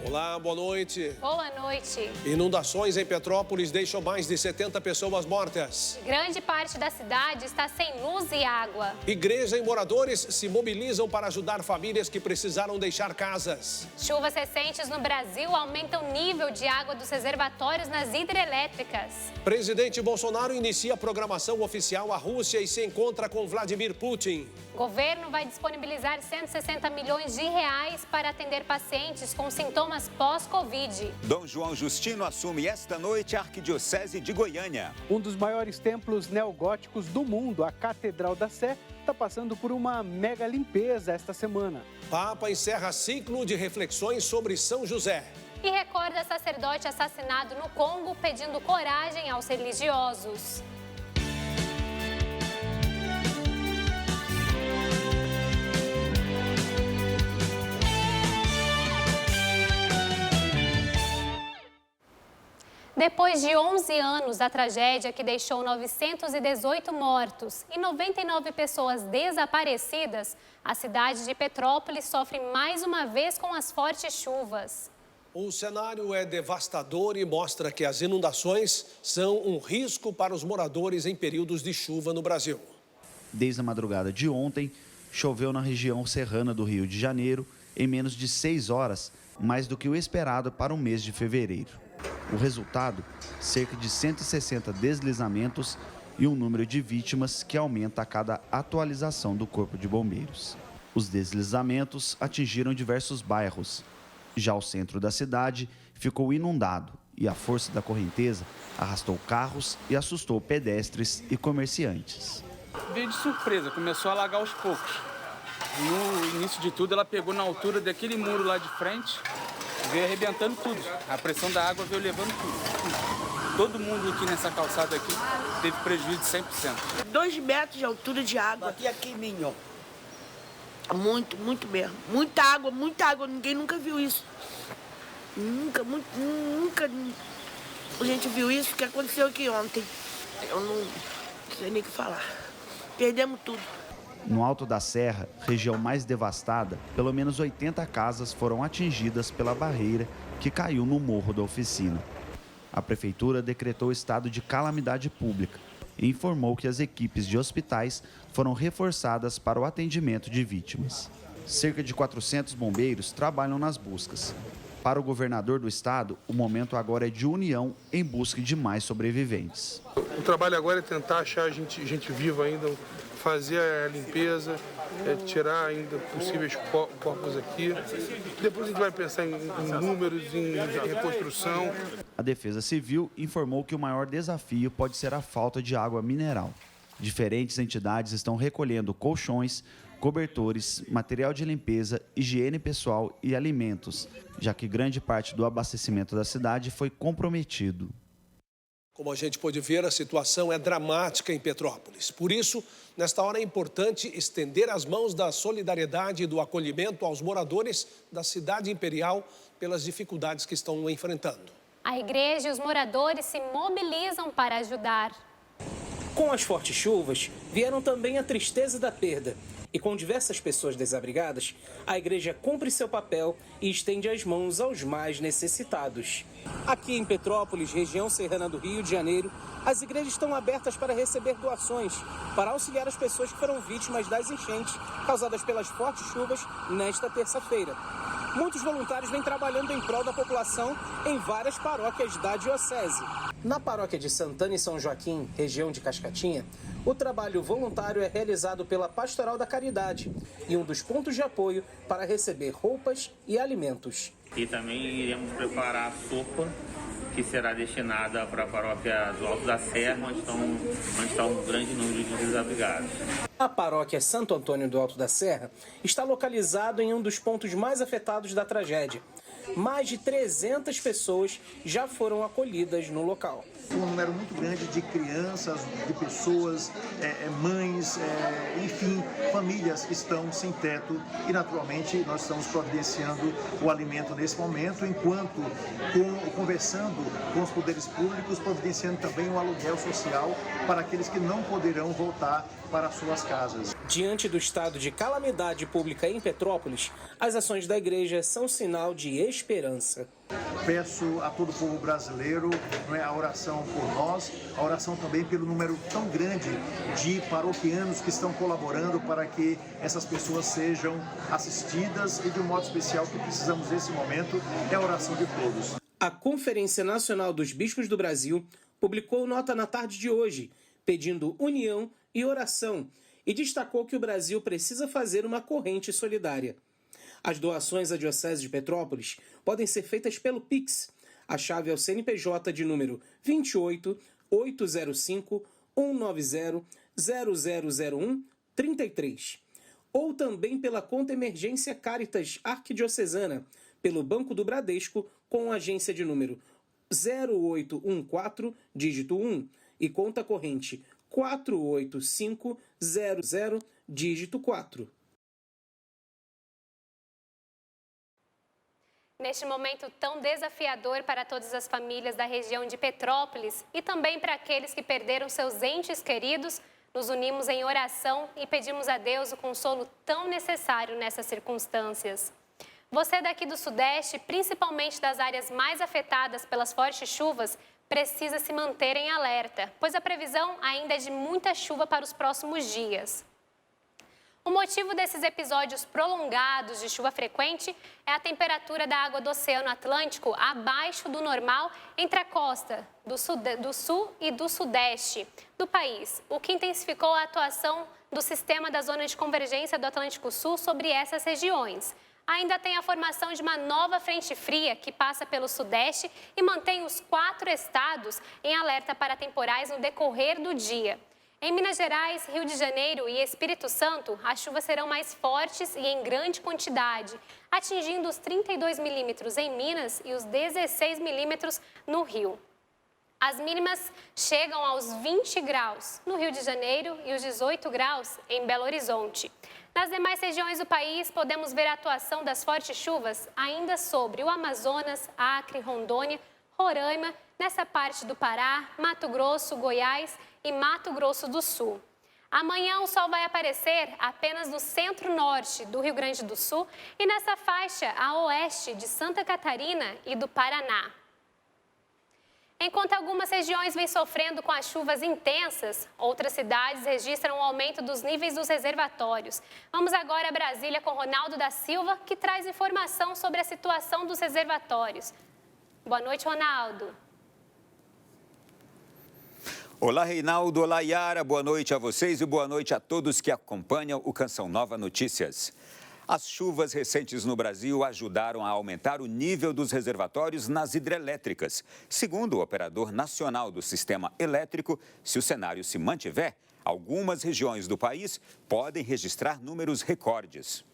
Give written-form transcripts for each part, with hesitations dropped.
Olá, boa noite. Boa noite. Inundações em Petrópolis deixam mais de 70 pessoas mortas. Grande parte da cidade está sem luz e água. Igreja e moradores se mobilizam para ajudar famílias que precisaram deixar casas. Chuvas recentes no Brasil aumentam o nível de água dos reservatórios nas hidrelétricas. Presidente Bolsonaro inicia a programação oficial à Rússia e se encontra com Vladimir Putin. O governo vai disponibilizar 160 milhões de reais para atender pacientes com sintomas pós-Covid. Dom João Justino assume esta noite a Arquidiocese de Goiânia. Um dos maiores templos neogóticos do mundo, a Catedral da Sé, está passando por uma mega limpeza esta semana. Papa encerra ciclo de reflexões sobre São José. E recorda sacerdote assassinado no Congo pedindo coragem aos religiosos. Depois de 11 anos da tragédia que deixou 918 mortos e 99 pessoas desaparecidas, a cidade de Petrópolis sofre mais uma vez com as fortes chuvas. O cenário é devastador e mostra que as inundações são um risco para os moradores em períodos de chuva no Brasil. Desde a madrugada de ontem, choveu na região serrana do Rio de Janeiro em menos de 6 horas, mais do que o esperado para o mês de fevereiro. O resultado, cerca de 160 deslizamentos e um número de vítimas que aumenta a cada atualização do Corpo de Bombeiros. Os deslizamentos atingiram diversos bairros. Já o centro da cidade ficou inundado e a força da correnteza arrastou carros e assustou pedestres e comerciantes. Veio de surpresa, começou a alagar aos poucos. No início de tudo, ela pegou na altura daquele muro lá de frente, veio arrebentando tudo. A pressão da água veio levando tudo. Todo mundo aqui nessa calçada aqui teve prejuízo de 100%. 2 metros de altura de água. Aqui, Minho. Muito mesmo. Muita água. Ninguém nunca viu isso. Nunca a gente viu isso que aconteceu aqui ontem. Eu não sei nem o que falar. Perdemos tudo. No Alto da Serra, região mais devastada, pelo menos 80 casas foram atingidas pela barreira que caiu no morro da oficina. A prefeitura decretou estado de calamidade pública e informou que as equipes de hospitais foram reforçadas para o atendimento de vítimas. Cerca de 400 bombeiros trabalham nas buscas. Para o governador do estado, o momento agora é de união em busca de mais sobreviventes. O trabalho agora é tentar achar gente viva ainda, fazer a limpeza, tirar ainda possíveis corpos aqui. Depois a gente vai pensar em números, em reconstrução. A Defesa Civil informou que o maior desafio pode ser a falta de água mineral. Diferentes entidades estão recolhendo colchões, cobertores, material de limpeza, higiene pessoal e alimentos, já que grande parte do abastecimento da cidade foi comprometido. Como a gente pôde ver, a situação é dramática em Petrópolis. Por isso, nesta hora é importante estender as mãos da solidariedade e do acolhimento aos moradores da cidade imperial pelas dificuldades que estão enfrentando. A igreja e os moradores se mobilizam para ajudar. Com as fortes chuvas, vieram também a tristeza da perda. E com diversas pessoas desabrigadas, a igreja cumpre seu papel e estende as mãos aos mais necessitados. Aqui em Petrópolis, região serrana do Rio de Janeiro, as igrejas estão abertas para receber doações, para auxiliar as pessoas que foram vítimas das enchentes causadas pelas fortes chuvas nesta terça-feira. Muitos voluntários vêm trabalhando em prol da população em várias paróquias da diocese. Na paróquia de Santana e São Joaquim, região de Cascatinha, o trabalho voluntário é realizado pela Pastoral da Caridade e um dos pontos de apoio para receber roupas e alimentos. E também iremos preparar a sopa que será destinada para a paróquia do Alto da Serra, onde está um grande número de desabrigados. A paróquia Santo Antônio do Alto da Serra está localizada em um dos pontos mais afetados da tragédia. Mais de 300 pessoas já foram acolhidas no local. Um número muito grande de crianças, de pessoas, mães, enfim, famílias estão sem teto e, naturalmente, nós estamos providenciando o alimento nesse momento, enquanto conversando com os poderes públicos, providenciando também o aluguel social para aqueles que não poderão voltar para suas casas. Diante do estado de calamidade pública em Petrópolis, as ações da igreja são sinal de esperança. Peço a todo o povo brasileiro, a oração por nós, a oração também pelo número tão grande de paroquianos que estão colaborando para que essas pessoas sejam assistidas, e de um modo especial que precisamos nesse momento é a oração de todos. A Conferência Nacional dos Bispos do Brasil publicou nota na tarde de hoje, pedindo união e oração, e destacou que o Brasil precisa fazer uma corrente solidária. As doações à Diocese de Petrópolis podem ser feitas pelo Pix. A chave é o CNPJ de número 28 805 190 0001 33. Ou também pela conta emergência Caritas Arquidiocesana, pelo Banco do Bradesco, com agência de número 0814, dígito 1, e conta corrente 48500, dígito 4. Neste momento tão desafiador para todas as famílias da região de Petrópolis e também para aqueles que perderam seus entes queridos, nos unimos em oração e pedimos a Deus o consolo tão necessário nessas circunstâncias. Você daqui do Sudeste, principalmente das áreas mais afetadas pelas fortes chuvas, precisa se manter em alerta, pois a previsão ainda é de muita chuva para os próximos dias. O motivo desses episódios prolongados de chuva frequente é a temperatura da água do Oceano Atlântico abaixo do normal entre a costa do sul e do sudeste do país, o que intensificou a atuação do sistema da Zona de Convergência do Atlântico Sul sobre essas regiões. Ainda tem a formação de uma nova frente fria que passa pelo sudeste e mantém os 4 estados em alerta para temporais no decorrer do dia. Em Minas Gerais, Rio de Janeiro e Espírito Santo, as chuvas serão mais fortes e em grande quantidade, atingindo os 32 milímetros em Minas e os 16 milímetros no Rio. As mínimas chegam aos 20 graus no Rio de Janeiro e os 18 graus em Belo Horizonte. Nas demais regiões do país, podemos ver a atuação das fortes chuvas ainda sobre o Amazonas, Acre, Rondônia, Roraima, nessa parte do Pará, Mato Grosso, Goiás e Mato Grosso do Sul. Amanhã o sol vai aparecer apenas no centro-norte do Rio Grande do Sul e nessa faixa a oeste de Santa Catarina e do Paraná. Enquanto algumas regiões vêm sofrendo com as chuvas intensas, outras cidades registram um aumento dos níveis dos reservatórios. Vamos agora a Brasília com Ronaldo da Silva, que traz informação sobre a situação dos reservatórios. Boa noite, Ronaldo. Olá, Reinaldo. Olá, Yara. Boa noite a vocês e boa noite a todos que acompanham o Canção Nova Notícias. As chuvas recentes no Brasil ajudaram a aumentar o nível dos reservatórios nas hidrelétricas. Segundo o Operador Nacional do Sistema Elétrico, se o cenário se mantiver, algumas regiões do país podem registrar números recordes.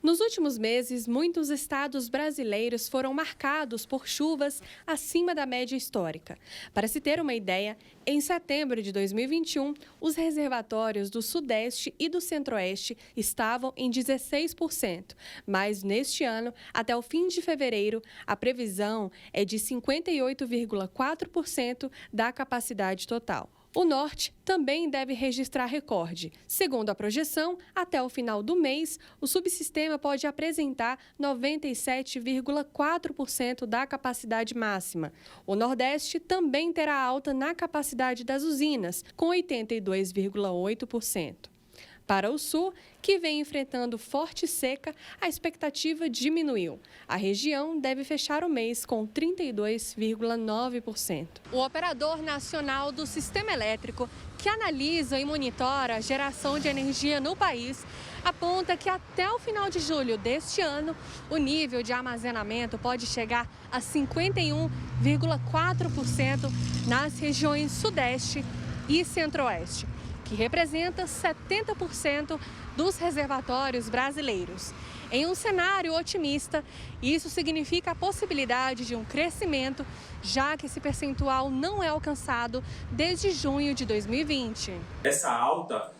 Nos últimos meses, muitos estados brasileiros foram marcados por chuvas acima da média histórica. Para se ter uma ideia, em setembro de 2021, os reservatórios do Sudeste e do Centro-Oeste estavam em 16%, mas neste ano, até o fim de fevereiro, a previsão é de 58,4% da capacidade total. O Norte também deve registrar recorde. Segundo a projeção, até o final do mês, o subsistema pode apresentar 97,4% da capacidade máxima. O Nordeste também terá alta na capacidade das usinas, com 82,8%. Para o Sul, que vem enfrentando forte seca, a expectativa diminuiu. A região deve fechar o mês com 32,9%. O Operador Nacional do Sistema Elétrico, que analisa e monitora a geração de energia no país, aponta que até o final de julho deste ano, o nível de armazenamento pode chegar a 51,4% nas regiões Sudeste e Centro-Oeste, que representa 70% dos reservatórios brasileiros. Em um cenário otimista, isso significa a possibilidade de um crescimento, já que esse percentual não é alcançado desde junho de 2020. Essa alta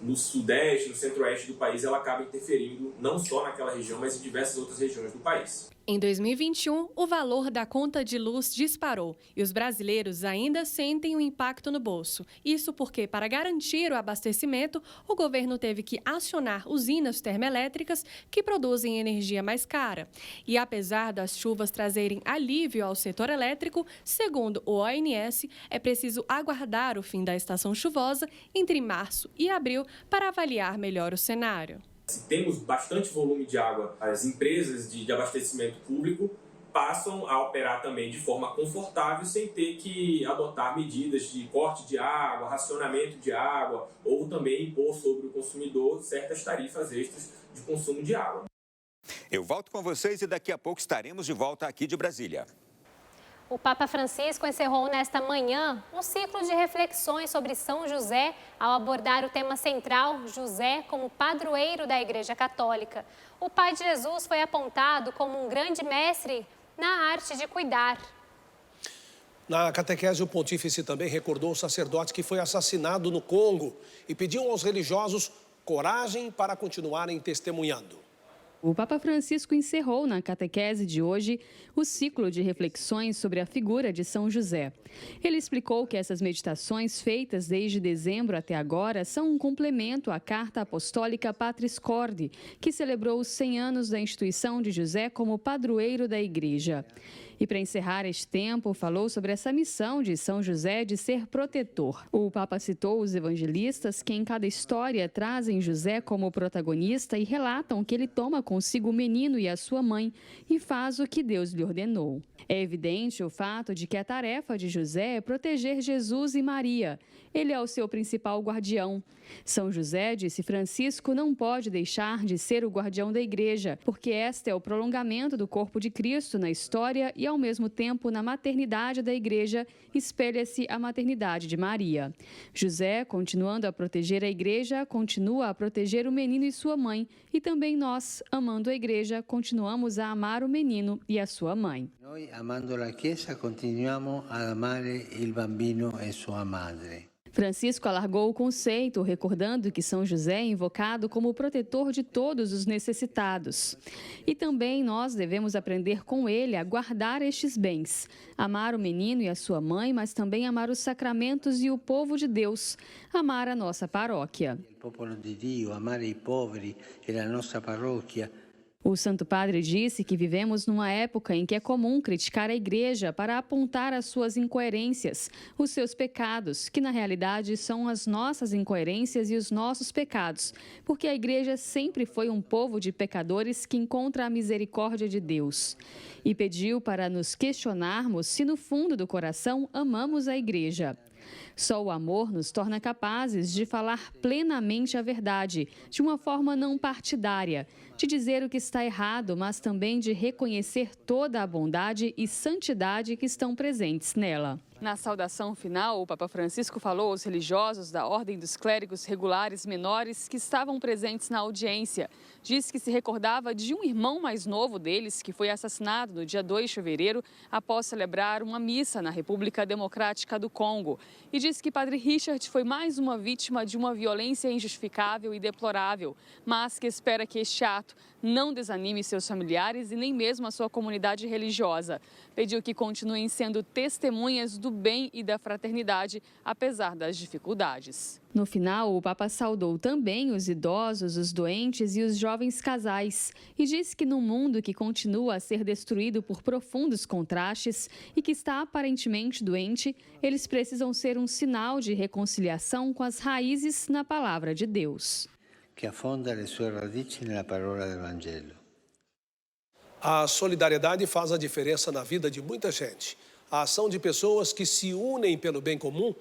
no Sudeste, no Centro-Oeste do país, ela acaba interferindo não só naquela região, mas em diversas outras regiões do país. Em 2021, o valor da conta de luz disparou e os brasileiros ainda sentem o impacto no bolso. Isso porque, para garantir o abastecimento, o governo teve que acionar usinas termoelétricas que produzem energia mais cara. E apesar das chuvas trazerem alívio ao setor elétrico, segundo o ONS, é preciso aguardar o fim da estação chuvosa entre março e abril para avaliar melhor o cenário. Se temos bastante volume de água, as empresas de abastecimento público passam a operar também de forma confortável, sem ter que adotar medidas de corte de água, racionamento de água, ou também impor sobre o consumidor certas tarifas extras de consumo de água. Eu volto com vocês e daqui a pouco estaremos de volta aqui de Brasília. O Papa Francisco encerrou nesta manhã um ciclo de reflexões sobre São José ao abordar o tema central, José como padroeiro da Igreja Católica. O Pai de Jesus foi apontado como um grande mestre na arte de cuidar. Na catequese, o pontífice também recordou o sacerdote que foi assassinado no Congo e pediu aos religiosos coragem para continuarem testemunhando. O Papa Francisco encerrou na catequese de hoje o ciclo de reflexões sobre a figura de São José. Ele explicou que essas meditações feitas desde dezembro até agora são um complemento à Carta Apostólica Patris Corde, que celebrou os 100 anos da instituição de José como padroeiro da Igreja. E para encerrar este tempo, falou sobre essa missão de São José de ser protetor. O Papa citou os evangelistas que em cada história trazem José como protagonista e relatam que ele toma consigo o menino e a sua mãe e faz o que Deus lhe ordenou. É evidente o fato de que a tarefa de José é proteger Jesus e Maria. Ele é o seu principal guardião. São José, disse Francisco, não pode deixar de ser o guardião da Igreja, porque esta é o prolongamento do corpo de Cristo na história e, ao mesmo tempo, na maternidade da Igreja, espelha-se a maternidade de Maria. José, continuando a proteger a Igreja, continua a proteger o menino e sua mãe. E também nós, amando a Igreja, continuamos a amar o menino e a sua mãe. Nós, amando a Chiesa, continuamos a amar o bambino e sua madre. Francisco alargou o conceito, recordando que São José é invocado como o protetor de todos os necessitados. E também nós devemos aprender com ele a guardar estes bens, amar o menino e a sua mãe, mas também amar os sacramentos e o povo de Deus, amar a nossa paróquia. O povo de Deus, amar os pobres e a nossa paróquia. O Santo Padre disse que vivemos numa época em que é comum criticar a Igreja para apontar as suas incoerências, os seus pecados, que na realidade são as nossas incoerências e os nossos pecados, porque a Igreja sempre foi um povo de pecadores que encontra a misericórdia de Deus. E pediu para nos questionarmos se no fundo do coração amamos a Igreja. Só o amor nos torna capazes de falar plenamente a verdade, de uma forma não partidária, de dizer o que está errado, mas também de reconhecer toda a bondade e santidade que estão presentes nela. Na saudação final, o Papa Francisco falou aos religiosos da Ordem dos Clérigos Regulares Menores que estavam presentes na audiência. Disse que se recordava de um irmão mais novo deles que foi assassinado no dia 2 de fevereiro após celebrar uma missa na República Democrática do Congo. E disse que Padre Richard foi mais uma vítima de uma violência injustificável e deplorável, mas que espera que este ato não desanime seus familiares e nem mesmo a sua comunidade religiosa. Pediu que continuem sendo testemunhas do bem e da fraternidade, apesar das dificuldades. No final, o Papa saudou também os idosos, os doentes e os jovens casais e disse que num mundo que continua a ser destruído por profundos contrastes e que está aparentemente doente, eles precisam ser um sinal de reconciliação com as raízes na palavra de Deus. Que afonda le sue radici nella parola del Vangelo. A solidariedade faz a diferença na vida de muita gente. A ação de pessoas que se unem pelo bem comum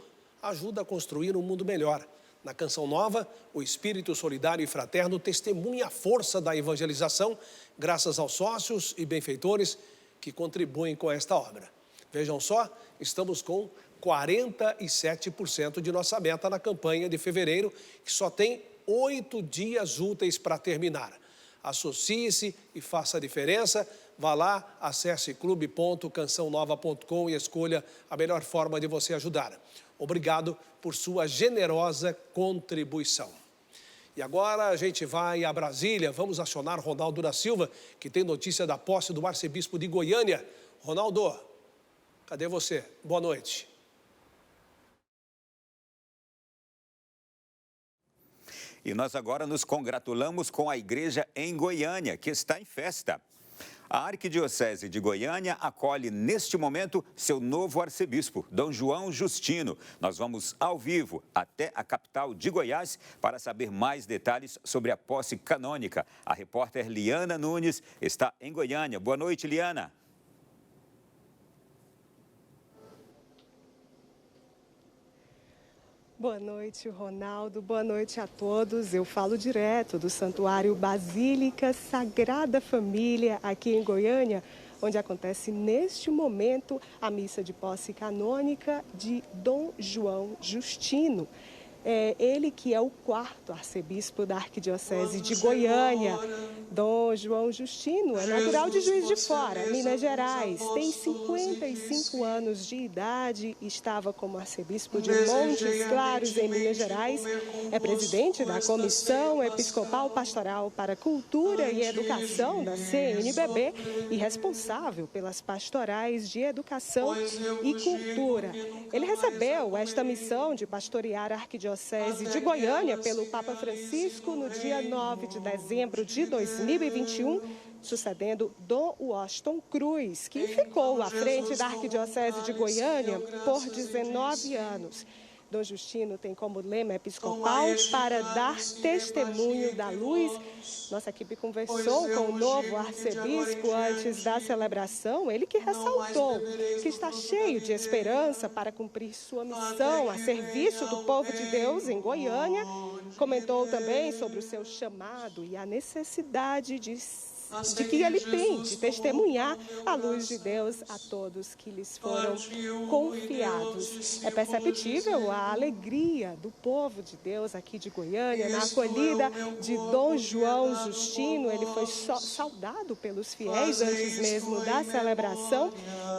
ajuda a construir um mundo melhor. Na Canção Nova, o espírito solidário e fraterno testemunha a força da evangelização, graças aos sócios e benfeitores que contribuem com esta obra. Vejam só, estamos com 47% de nossa meta na campanha de fevereiro, que só tem 8 dias úteis para terminar. Associe-se e faça a diferença. Vá lá, acesse clube.cançãonova.com e escolha a melhor forma de você ajudar. Obrigado por sua generosa contribuição. E agora a gente vai a Brasília, vamos acionar Ronaldo da Silva, que tem notícia da posse do arcebispo de Goiânia. Ronaldo, cadê você? Boa noite. E nós agora nos congratulamos com a igreja em Goiânia, que está em festa. A Arquidiocese de Goiânia acolhe neste momento seu novo arcebispo, Dom João Justino. Nós vamos ao vivo até a capital de Goiás para saber mais detalhes sobre a posse canônica. A repórter Liana Nunes está em Goiânia. Boa noite, Liana. Boa noite, Ronaldo. Boa noite a todos. Eu falo direto do Santuário Basílica Sagrada Família, aqui em Goiânia, onde acontece neste momento a missa de posse canônica de Dom João Justino. Ele que é o 4º arcebispo da Arquidiocese de Goiânia. Dom João Justino é natural de Juiz de Fora, Minas Gerais. Tem 55 anos de idade, estava como arcebispo de Montes Claros, em Minas Gerais. É presidente da Comissão Episcopal Pastoral para Cultura e Educação da CNBB e responsável pelas pastorais de educação e cultura. Ele recebeu esta missão de pastorear a Arquidiocese de Goiânia pelo Papa Francisco no dia 9 de dezembro de 2021, sucedendo Dom Washington Cruz, que ficou à frente da Arquidiocese de Goiânia por 19 anos. Dom Justino tem como lema episcopal para dar testemunho da luz. Nossa equipe conversou com o novo arcebispo antes da celebração, ele que ressaltou que está cheio de esperança para cumprir sua missão a serviço do povo de Deus em Goiânia. Comentou também sobre o seu chamado e a necessidade de que ele tem de testemunhar a luz de Deus a todos que lhes foram confiados. É perceptível a alegria do povo de Deus aqui de Goiânia na acolhida de Dom João Justino. Ele foi saudado pelos fiéis antes mesmo da celebração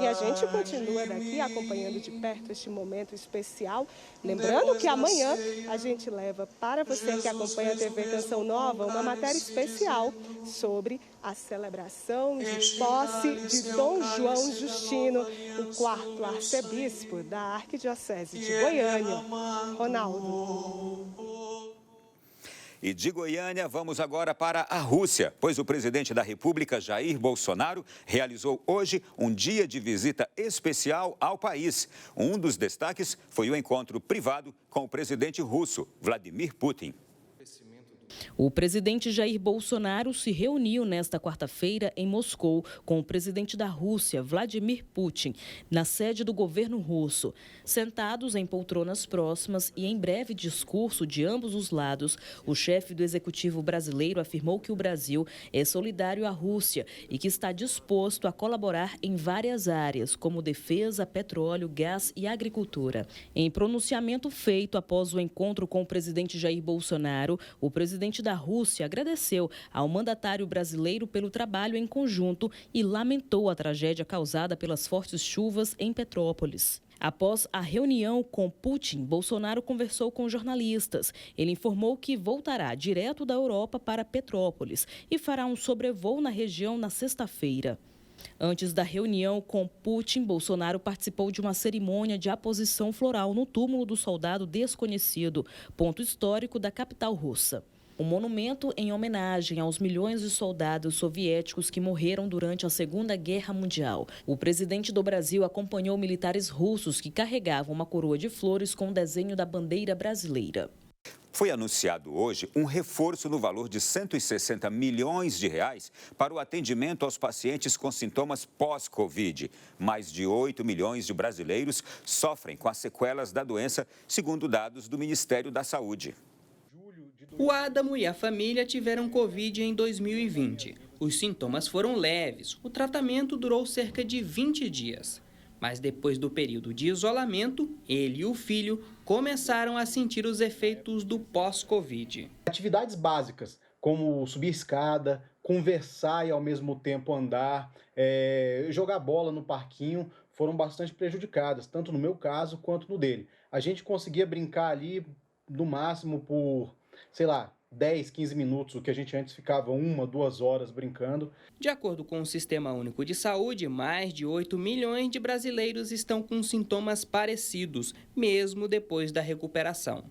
e a gente continua daqui acompanhando de perto este momento especial. Lembrando que amanhã a gente leva para você que acompanha a TV Canção Nova uma matéria especial sobre a celebração de posse de Dom João Justino, o 4º arcebispo da Arquidiocese de Goiânia. Ronaldo. E de Goiânia, vamos agora para a Rússia, pois o presidente da República, Jair Bolsonaro, realizou hoje um dia de visita especial ao país. Um dos destaques foi o encontro privado com o presidente russo, Vladimir Putin. O presidente Jair Bolsonaro se reuniu nesta quarta-feira em Moscou com o presidente da Rússia, Vladimir Putin, na sede do governo russo. Sentados em poltronas próximas e em breve discurso de ambos os lados, o chefe do executivo brasileiro afirmou que o Brasil é solidário à Rússia e que está disposto a colaborar em várias áreas, como defesa, petróleo, gás e agricultura. Em pronunciamento feito após o encontro com o presidente Jair Bolsonaro, o presidente da Rússia agradeceu ao mandatário brasileiro pelo trabalho em conjunto e lamentou a tragédia causada pelas fortes chuvas em Petrópolis. Após a reunião com Putin, Bolsonaro conversou com jornalistas. Ele informou que voltará direto da Europa para Petrópolis e fará um sobrevoo na região na sexta-feira. Antes da reunião com Putin, Bolsonaro participou de uma cerimônia de aposição floral no túmulo do soldado desconhecido, ponto histórico da capital russa. Um monumento em homenagem aos milhões de soldados soviéticos que morreram durante a Segunda Guerra Mundial. O presidente do Brasil acompanhou militares russos que carregavam uma coroa de flores com o desenho da bandeira brasileira. Foi anunciado hoje um reforço no valor de 160 milhões de reais para o atendimento aos pacientes com sintomas pós-Covid. Mais de 8 milhões de brasileiros sofrem com as sequelas da doença, segundo dados do Ministério da Saúde. O Adamo e a família tiveram Covid em 2020. Os sintomas foram leves. O tratamento durou cerca de 20 dias. Mas depois do período de isolamento, ele e o filho começaram a sentir os efeitos do pós-Covid. Atividades básicas, como subir escada, conversar e ao mesmo tempo andar, jogar bola no parquinho, foram bastante prejudicadas, tanto no meu caso quanto no dele. A gente conseguia brincar ali no máximo por, 10, 15 minutos, o que a gente antes ficava 1, 2 horas brincando. De acordo com o Sistema Único de Saúde, mais de 8 milhões de brasileiros estão com sintomas parecidos, mesmo depois da recuperação.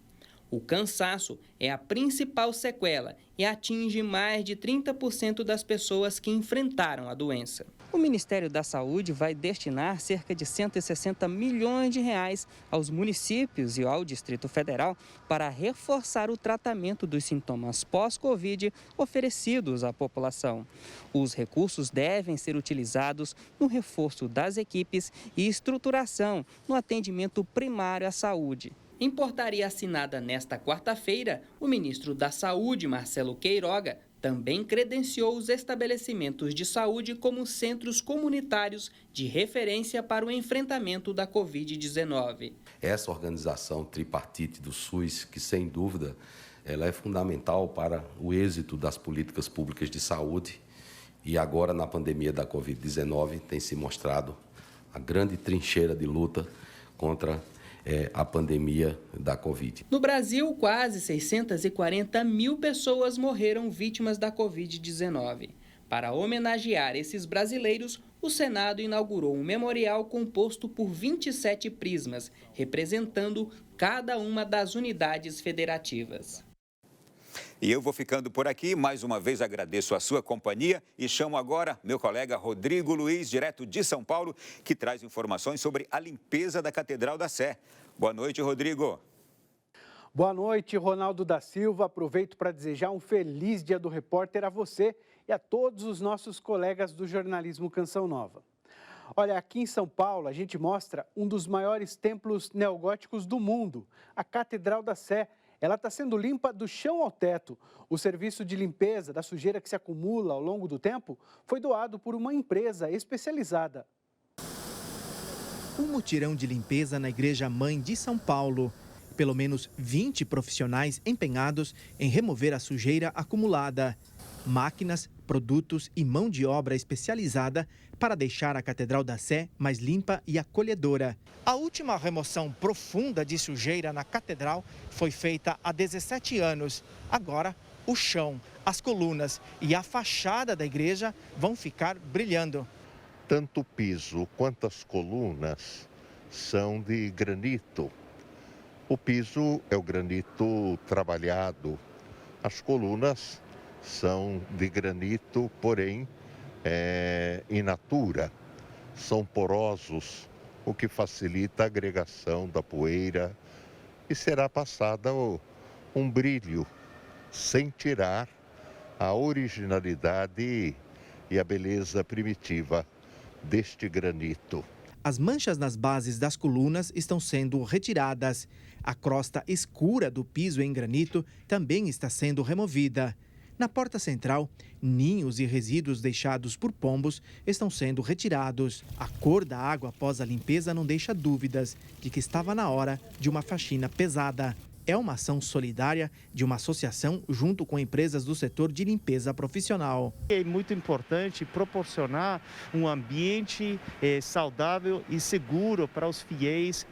O cansaço é a principal sequela e atinge mais de 30% das pessoas que enfrentaram a doença. O Ministério da Saúde vai destinar cerca de 160 milhões de reais aos municípios e ao Distrito Federal para reforçar o tratamento dos sintomas pós-Covid oferecidos à população. Os recursos devem ser utilizados no reforço das equipes e estruturação no atendimento primário à saúde. Em portaria assinada nesta quarta-feira, o ministro da Saúde, Marcelo Queiroga, também credenciou os estabelecimentos de saúde como centros comunitários de referência para o enfrentamento da Covid-19. Essa organização tripartite do SUS, que sem dúvida ela é fundamental para o êxito das políticas públicas de saúde, e agora na pandemia da Covid-19 tem se mostrado a grande trincheira de luta contra a pandemia da Covid. No Brasil, quase 640 mil pessoas morreram vítimas da Covid-19. Para homenagear esses brasileiros, o Senado inaugurou um memorial composto por 27 prismas, representando cada uma das unidades federativas. E eu vou ficando por aqui. Mais uma vez agradeço a sua companhia e chamo agora meu colega Rodrigo Luiz, direto de São Paulo, que traz informações sobre a limpeza da Catedral da Sé. Boa noite, Rodrigo. Boa noite, Ronaldo da Silva. Aproveito para desejar um feliz Dia do Repórter a você e a todos os nossos colegas do jornalismo Canção Nova. Olha, aqui em São Paulo a gente mostra um dos maiores templos neogóticos do mundo, a Catedral da Sé. Ela está sendo limpa do chão ao teto. O serviço de limpeza da sujeira que se acumula ao longo do tempo foi doado por uma empresa especializada. Um mutirão de limpeza na Igreja Mãe de São Paulo. Pelo menos 20 profissionais empenhados em remover a sujeira acumulada. Máquinas, produtos e mão de obra especializada para deixar a Catedral da Sé mais limpa e acolhedora. A última remoção profunda de sujeira na Catedral foi feita há 17 anos. Agora, o chão, as colunas e a fachada da igreja vão ficar brilhando. Tanto o piso quanto as colunas são de granito. O piso é o granito trabalhado. As colunas são de granito, porém in natura. São porosos, o que facilita a agregação da poeira e será passada um brilho, sem tirar a originalidade e a beleza primitiva deste granito. As manchas nas bases das colunas estão sendo retiradas. A crosta escura do piso em granito também está sendo removida. Na porta central, ninhos e resíduos deixados por pombos estão sendo retirados. A cor da água após a limpeza não deixa dúvidas de que estava na hora de uma faxina pesada. É uma ação solidária de uma associação junto com empresas do setor de limpeza profissional. É muito importante proporcionar um ambiente saudável e seguro para os fiéis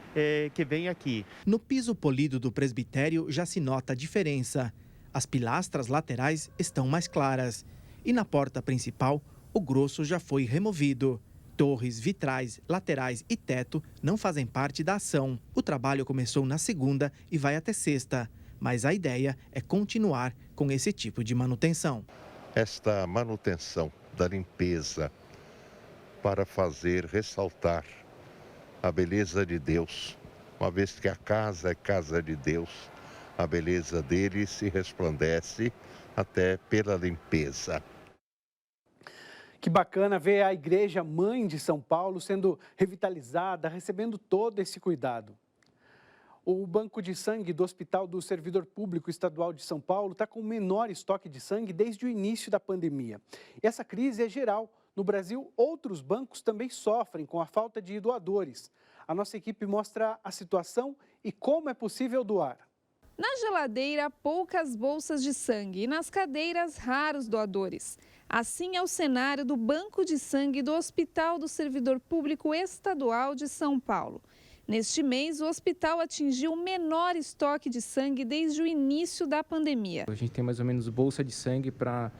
que vêm aqui. No piso polido do presbitério já se nota a diferença. As pilastras laterais estão mais claras e na porta principal o grosso já foi removido. Torres, vitrais, laterais e teto não fazem parte da ação. O trabalho começou na segunda e vai até sexta, mas a ideia é continuar com esse tipo de manutenção. Esta manutenção da limpeza para fazer ressaltar a beleza de Deus, uma vez que a casa é casa de Deus, a beleza dele se resplandece até pela limpeza. Que bacana ver a Igreja Mãe de São Paulo sendo revitalizada, recebendo todo esse cuidado. O banco de sangue do Hospital do Servidor Público Estadual de São Paulo está com o menor estoque de sangue desde o início da pandemia. E essa crise é geral. No Brasil, outros bancos também sofrem com a falta de doadores. A nossa equipe mostra a situação e como é possível doar. Na geladeira, poucas bolsas de sangue e nas cadeiras, raros doadores. Assim é o cenário do Banco de Sangue do Hospital do Servidor Público Estadual de São Paulo. Neste mês, o hospital atingiu o menor estoque de sangue desde o início da pandemia. A gente tem mais ou menos bolsa de sangue para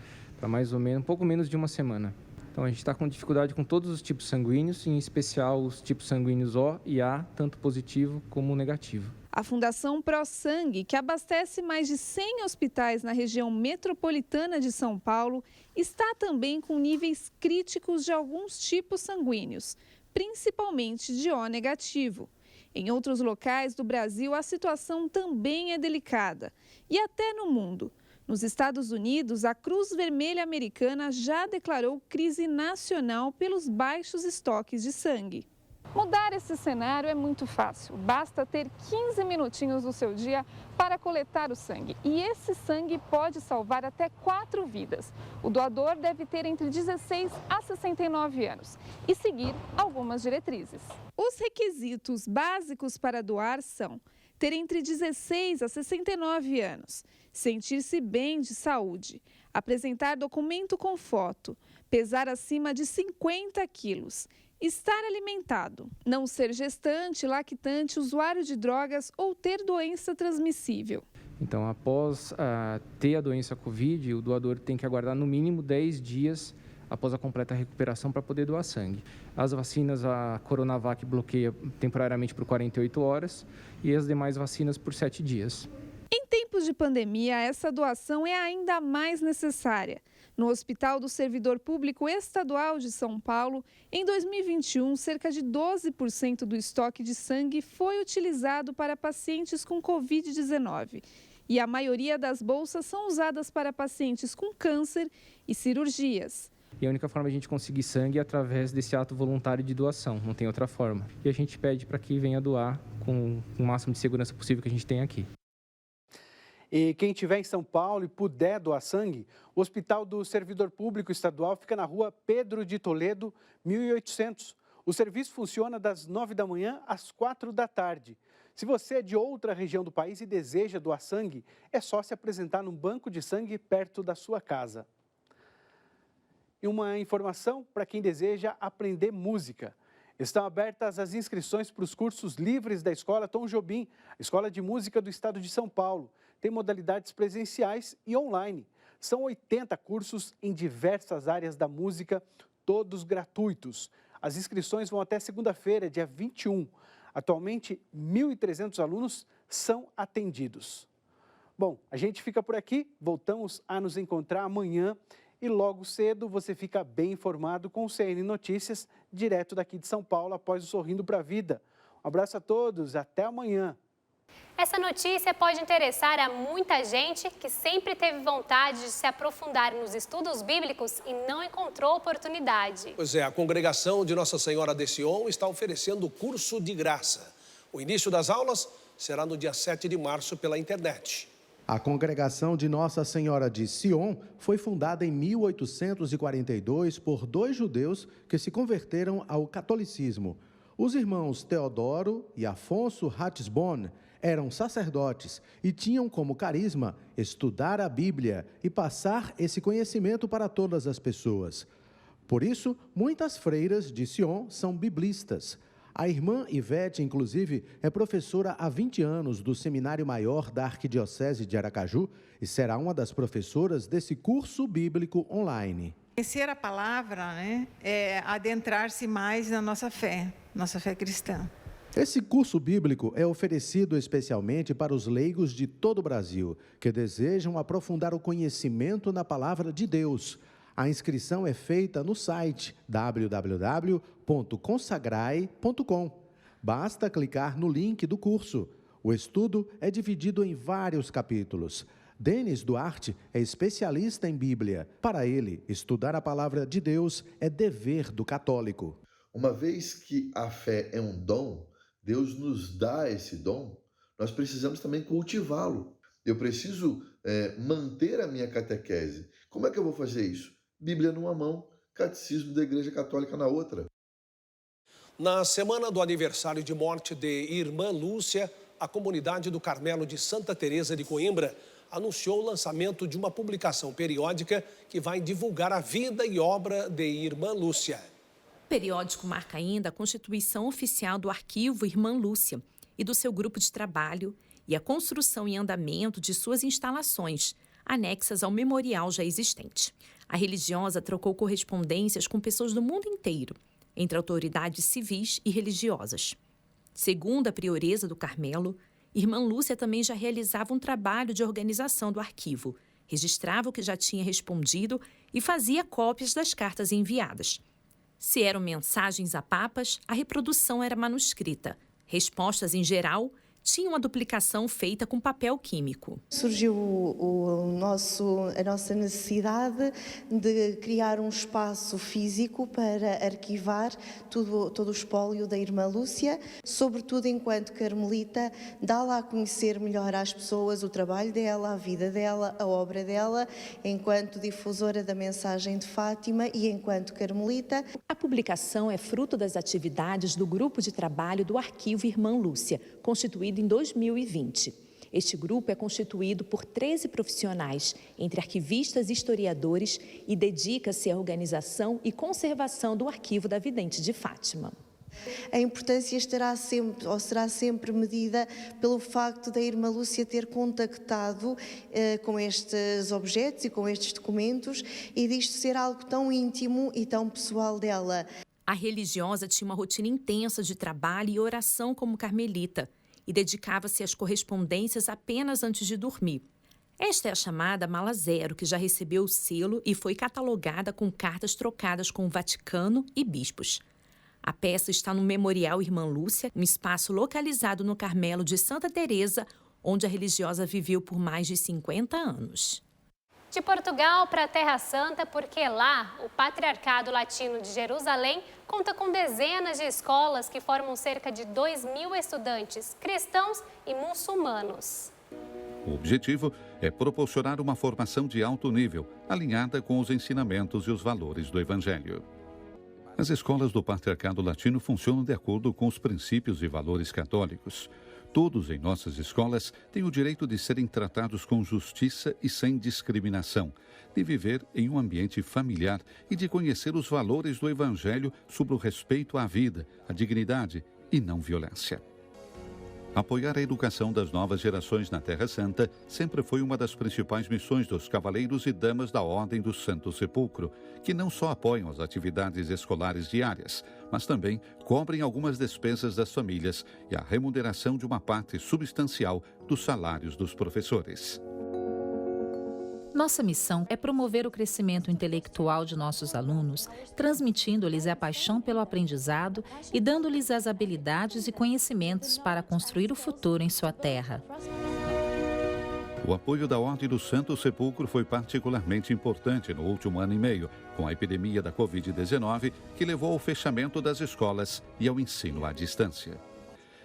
mais ou menos, um pouco menos de uma semana. Então a gente está com dificuldade com todos os tipos sanguíneos, em especial os tipos sanguíneos O e A, tanto positivo como negativo. A Fundação ProSangue, que abastece mais de 100 hospitais na região metropolitana de São Paulo, está também com níveis críticos de alguns tipos sanguíneos, principalmente de O negativo. Em outros locais do Brasil, a situação também é delicada. E até no mundo. Nos Estados Unidos, a Cruz Vermelha Americana já declarou crise nacional pelos baixos estoques de sangue. Mudar esse cenário é muito fácil. Basta ter 15 minutinhos do seu dia para coletar o sangue. E esse sangue pode salvar até 4 vidas. O doador deve ter entre 16 a 69 anos e seguir algumas diretrizes. Os requisitos básicos para doar são ter entre 16 a 69 anos, sentir-se bem de saúde, apresentar documento com foto, pesar acima de 50 quilos, estar alimentado, não ser gestante, lactante, usuário de drogas ou ter doença transmissível. Então, após ter a doença Covid, o doador tem que aguardar no mínimo 10 dias após a completa recuperação para poder doar sangue. As vacinas, a Coronavac bloqueia temporariamente por 48 horas e as demais vacinas por 7 dias. Em tempos de pandemia, essa doação é ainda mais necessária. No Hospital do Servidor Público Estadual de São Paulo, em 2021, cerca de 12% do estoque de sangue foi utilizado para pacientes com Covid-19. E a maioria das bolsas são usadas para pacientes com câncer e cirurgias. E a única forma de a gente conseguir sangue é através desse ato voluntário de doação, não tem outra forma. E a gente pede para que venha doar com o máximo de segurança possível que a gente tem aqui. E quem estiver em São Paulo e puder doar sangue, o Hospital do Servidor Público Estadual fica na rua Pedro de Toledo, 1800. O serviço funciona das 9 da manhã às 4 da tarde. Se você é de outra região do país e deseja doar sangue, é só se apresentar num banco de sangue perto da sua casa. E uma informação para quem deseja aprender música. Estão abertas as inscrições para os cursos livres da Escola Tom Jobim, a Escola de Música do Estado de São Paulo. Tem modalidades presenciais e online. São 80 cursos em diversas áreas da música, todos gratuitos. As inscrições vão até segunda-feira, dia 21. Atualmente, 1.300 alunos são atendidos. Bom, a gente fica por aqui, voltamos a nos encontrar amanhã e logo cedo você fica bem informado com o CN Notícias, direto daqui de São Paulo, após o Sorrindo para a Vida. Um abraço a todos, até amanhã. Essa notícia pode interessar a muita gente que sempre teve vontade de se aprofundar nos estudos bíblicos e não encontrou oportunidade. Pois é, a congregação de Nossa Senhora de Sion está oferecendo o curso de graça. O início das aulas será no dia 7 de março pela internet. A congregação de Nossa Senhora de Sion foi fundada em 1842 por 2 judeus que se converteram ao catolicismo. Os irmãos Teodoro e Afonso Ratisbon eram sacerdotes e tinham como carisma estudar a Bíblia e passar esse conhecimento para todas as pessoas. Por isso, muitas freiras de Sion são biblistas. A irmã Ivete, inclusive, é professora há 20 anos do Seminário Maior da Arquidiocese de Aracaju e será uma das professoras desse curso bíblico online. Conhecer a palavra, é adentrar-se mais na nossa fé cristã. Esse curso bíblico é oferecido especialmente para os leigos de todo o Brasil, que desejam aprofundar o conhecimento na palavra de Deus. A inscrição é feita no site www.consagrai.com. Basta clicar no link do curso. O estudo é dividido em vários capítulos. Denis Duarte é especialista em Bíblia. Para ele, estudar a palavra de Deus é dever do católico. Uma vez que a fé é um dom, Deus nos dá esse dom, nós precisamos também cultivá-lo. Eu preciso manter a minha catequese. Como é que eu vou fazer isso? Bíblia numa mão, catecismo da Igreja Católica na outra. Na semana do aniversário de morte de Irmã Lúcia, a comunidade do Carmelo de Santa Teresa de Coimbra anunciou o lançamento de uma publicação periódica que vai divulgar a vida e obra de Irmã Lúcia. periódico marca ainda a constituição oficial do Arquivo Irmã Lúcia e do seu grupo de trabalho e a construção em andamento de suas instalações, anexas ao memorial já existente. A religiosa trocou correspondências com pessoas do mundo inteiro, entre autoridades civis e religiosas. Segundo a prioresa do Carmelo, Irmã Lúcia também já realizava um trabalho de organização do arquivo, registrava o que já tinha respondido e fazia cópias das cartas enviadas. Se eram mensagens a papas, a reprodução era manuscrita. Respostas, em geral, tinham a duplicação feita com papel químico. Surgiu a nossa necessidade de criar um espaço físico para arquivar todo o espólio da Irmã Lúcia, sobretudo enquanto carmelita, dá-la a conhecer melhor às pessoas o trabalho dela, a vida dela, a obra dela, enquanto difusora da mensagem de Fátima e enquanto carmelita. A publicação é fruto das atividades do grupo de trabalho do Arquivo Irmã Lúcia, constituído em 2020. Este grupo é constituído por 13 profissionais, entre arquivistas e historiadores, e dedica-se à organização e conservação do arquivo da vidente de Fátima. A importância será sempre medida pelo facto da Irmã Lúcia ter contactado com estes objetos e com estes documentos e disto ser algo tão íntimo e tão pessoal dela. A religiosa tinha uma rotina intensa de trabalho e oração como carmelita e dedicava-se às correspondências apenas antes de dormir. Esta é a chamada Mala Zero, que já recebeu o selo e foi catalogada com cartas trocadas com o Vaticano e bispos. A peça está no Memorial Irmã Lúcia, um espaço localizado no Carmelo de Santa Teresa, onde a religiosa viveu por mais de 50 anos. De Portugal para a Terra Santa, porque lá o Patriarcado Latino de Jerusalém conta com dezenas de escolas que formam cerca de 2.000 estudantes cristãos e muçulmanos. O objetivo é proporcionar uma formação de alto nível, alinhada com os ensinamentos e os valores do Evangelho. As escolas do Patriarcado Latino funcionam de acordo com os princípios e valores católicos. Todos em nossas escolas têm o direito de serem tratados com justiça e sem discriminação, de viver em um ambiente familiar e de conhecer os valores do Evangelho sobre o respeito à vida, à dignidade e não violência. Apoiar a educação das novas gerações na Terra Santa sempre foi uma das principais missões dos cavaleiros e damas da Ordem do Santo Sepulcro, que não só apoiam as atividades escolares diárias, mas também cobrem algumas despesas das famílias e a remuneração de uma parte substancial dos salários dos professores. Nossa missão é promover o crescimento intelectual de nossos alunos, transmitindo-lhes a paixão pelo aprendizado e dando-lhes as habilidades e conhecimentos para construir o futuro em sua terra. O apoio da Ordem do Santo Sepulcro foi particularmente importante no último ano e meio, com a epidemia da Covid-19, que levou ao fechamento das escolas e ao ensino à distância.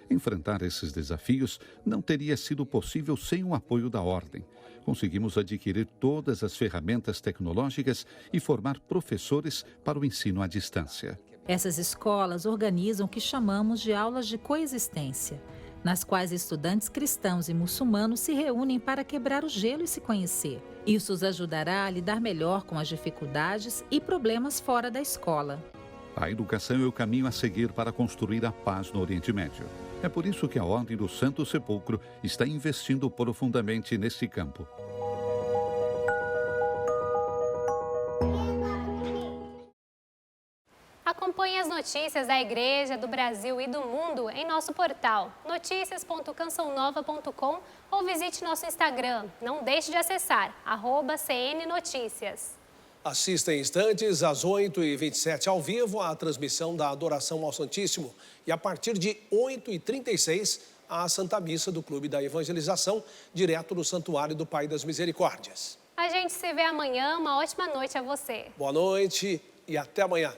Enfrentar esses desafios não teria sido possível sem o apoio da Ordem. Conseguimos adquirir todas as ferramentas tecnológicas e formar professores para o ensino à distância. Essas escolas organizam o que chamamos de aulas de coexistência, nas quais estudantes cristãos e muçulmanos se reúnem para quebrar o gelo e se conhecer. Isso os ajudará a lidar melhor com as dificuldades e problemas fora da escola. A educação é o caminho a seguir para construir a paz no Oriente Médio. É por isso que a Ordem do Santo Sepulcro está investindo profundamente neste campo. Acompanhe as notícias da Igreja, do Brasil e do mundo em nosso portal noticias.cançãonova.com ou visite nosso Instagram. Não deixe de acessar @CNNoticias. Assista em instantes, às 8h27, ao vivo, a transmissão da adoração ao Santíssimo. E a partir de 8h36, a Santa Missa do Clube da Evangelização, direto do Santuário do Pai das Misericórdias. A gente se vê amanhã. Uma ótima noite a você. Boa noite e até amanhã.